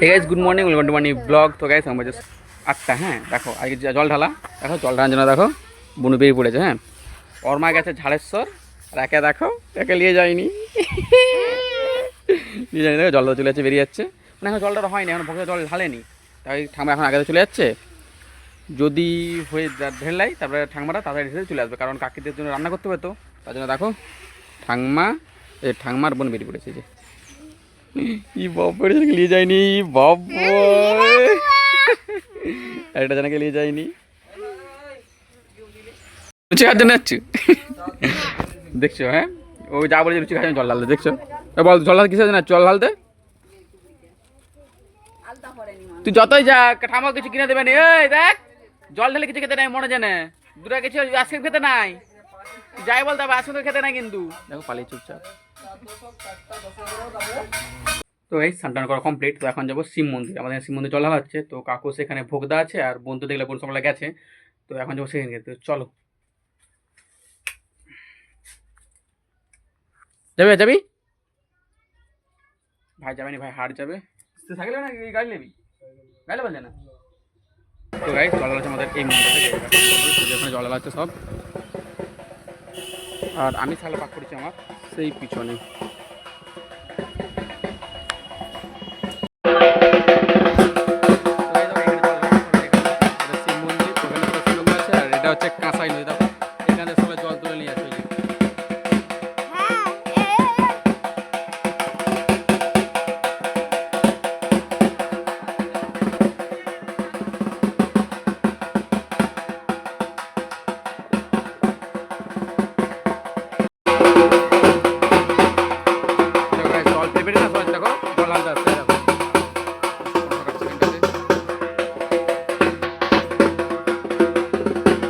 Hey guys, good morning, welcome to my new blog. তো guys আমরা just 8টা, হ্যাঁ দেখো আজকে জল ঢালা, দেখো জল ঢালার জন্য দেখো বুনু বেরিয়ে পড়েছে। হ্যাঁ, ওর মা গেছে ঝাড়েশ্বর, আর একে দেখো একে নিয়ে যায়নি, নিয়ে যায়নি। দেখো জলটা চলে যাচ্ছে, বেরিয়ে যাচ্ছে, মানে এখন জলটা হয়নি, এখন ভোগে জল ঢালেনি, তাই ঠাকুমা এখন আগে চলে যাচ্ছে। যদি হয়ে ঢেলাই তারপরে ঠাকুমাটা তাড়াতাড়ি এসে চলে আসবে, কারণ কাকিদের জন্য রান্না করতে হবে, তো তার জন্য দেখো ঠাকুমার বোন বেরিয়ে পড়েছে। যে ই বাপরে নিয়ে যায়নি, বাপ একটা জনকে নিয়ে যায়নি, লুচি খাওয়ার জন্য যাচ্ছি দেখছো। হ্যাঁ, ও যা বলেছে লুচি খাওয়ার জন্য জল ঢালতে, দেখছো। বল জল ঢাল কিসের জন্য, জল ঢালতে তুই যতই যা, ঠামা কিছু কিনে দেবে না। এই দেখ জল ঢালে কিছু খেতে নাই, মনে জানে দুটা কিছু আইসক্রিম খেতে নাই, যাই বলতে হবে আইসক্রিম খেতে নাই কিন্তু। দেখো পালিয়ে চুপচাপ। তো এই স্নান করা কমপ্লিট। তো এখন যাবো শিব মন্দির, আমাদের শিব মন্দির জল ঢালা হচ্ছে। তো কাকু সেখানে ভোগদা আছে, আর বন্ধু দেখলে বোন সকালে গেছে। তো এখন যাবো সেখানে, তো চলো। যাবি যাবি ভাই, যাবে না ভাই, হাট যাবে, থাকলে না গাড়ি নেবি, গাড়ি বলছে না। তো গাই জল ঢালা আমাদের এই মন্দিরে, যেখানে জল ঢালা হচ্ছে সব। আর আমি তাহলে পাক করেছি আমার সেই পিছনে। কাঁসাই নদী, দেখো এখানে সবাই জল তুলে নিয়ে আসবে। জল পেবে না, সবাই দেখো জল আনতে আসছে, দেখো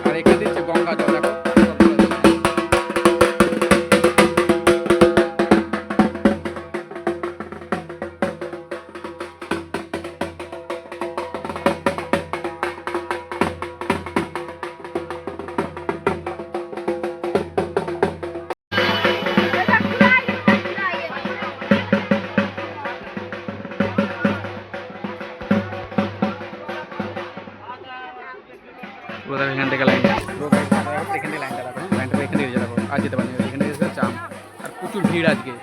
আর এখানে দিচ্ছে গঙ্গা জল, দেখো পুরো। দেখো এখান থেকে লাইন, পুরো এখান থেকে লাইনটা দেখো, লাইনটা এখান থেকে দেখো, আর যেতে পারি এখান থেকে জাম, আর প্রচুর ভিড় আজকে।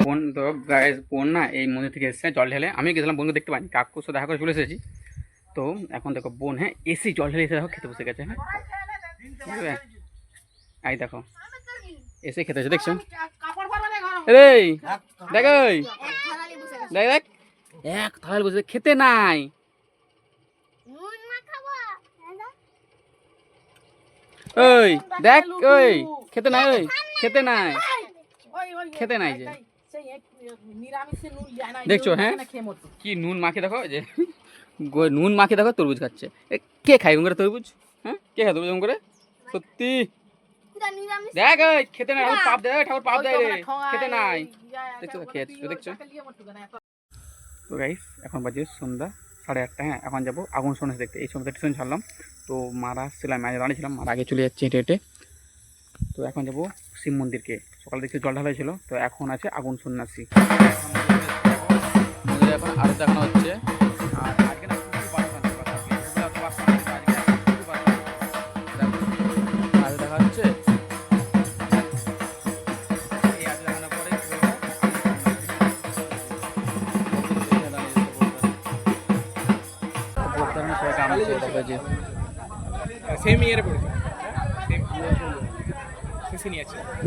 বোন তো গায়ে বোন না এই মন্দির থেকে এসেছে জল ঢেলে, আমি গেছিলাম বোনকে দেখতে পাইনি, কাকুর সাথে দেখা করে চলে এসেছি। তো এখন দেখো বোন, হ্যাঁ এসি জল ঢেলে এসে দেখো খেতে বসে গেছে। হ্যাঁ বুঝবে, এই দেখো এসে খেতে এসে, দেখছো এই দেখ, ওই দেখ দেখ এক থালায় বসে খেতে নাই। ওই দেখ, ওই খেতে নাই, ওই খেতে নাই, খেতে নাই যে দেখছো। হ্যাঁ কি নুন মাখে দেখো, যে নুন মাখে দেখো তরমুজ খাচ্ছে। কে খায় করে তরমুজ? হ্যাঁ কে খায় তরমুজ করে? সত্যি দেখ, ওই খেতে নাই, পাপ দেয় ঠাকুর, পাপ দেয় রে, খেতে নাই, দেখছো খেয়ে দেখছো। তো গাইস এখন বাজে সন্ধ্যা 8:30। হ্যাঁ এখন যাবো আগুন সন্ন্যাসী দেখতে। এই সময় স্টেশন ছাড়লাম, তো মারা আসছিলাম, আমি দাঁড়িয়েছিলাম, মারা আগে চলে যাচ্ছে হেঁটে হেঁটে। তো এখন যাবো শিব মন্দিরকে, সকালে দেখছি জল ঢালাই ছিল, তো এখন আছে আগুন সন্ন্যাসী মন্দিরে এখন আরো দেখানো হচ্ছে। আর আজকে না আরো দেখা হচ্ছে।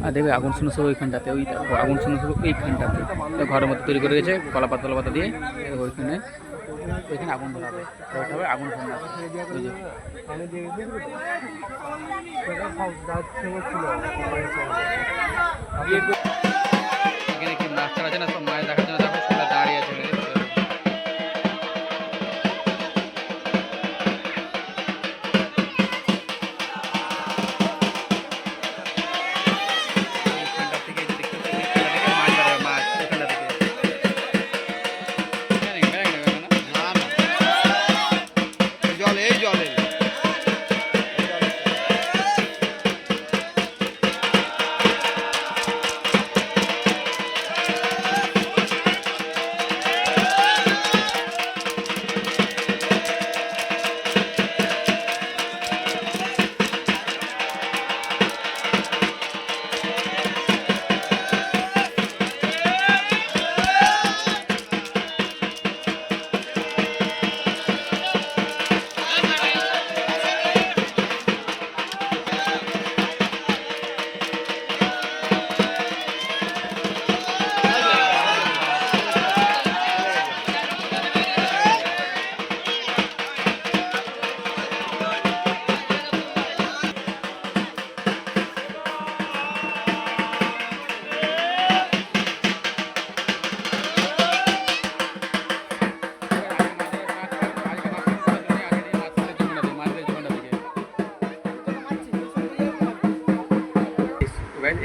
আর দেখবে আগুন শুনেছে ওইখানটাতে, ওই আগুন শুনেছে ওইখানটাতে, ঘরের মধ্যে তৈরি করে গেছে কলা পাতা দিয়ে, ওইখানে ওইখানে আগুন ধরাবে, ওইটা হবে আগুন সন্ন্যাসী। এখানে কি মাস্টার আছে না, সব মাছ দেখার জন্য দেখো সবাই দাঁড়িয়ে আছে। জল এই জলে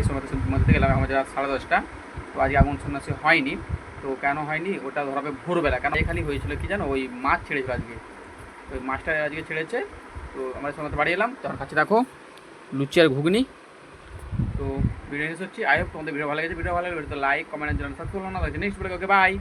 এই সময় মধ্যে গেলাম আমাদের রাত 10:30। তো আজকে আগুন সন্ন্যাসী হয়নি। তো কেন হয়নি ওটা ধরাবে ভোরবেলা, কারণ এখানেই হয়েছিল কি জানো, ওই মাছ ছেড়েছিল আজকে, ওই মাছটা আজকে ছেড়েছে। তো আমরা সময় বাড়ি এলাম, তখন কাছে দেখো লুচি আর ঘুগনি। তো ভিডিও নিয়ে হচ্ছি। আই হোপ তোমাদের ভিডিও ভালো লেগেছে। ভিডিও ভালো লাগলে লাইক কমেন্ট জানান সাবস্ক্রাইব করো না। Next video okay bye.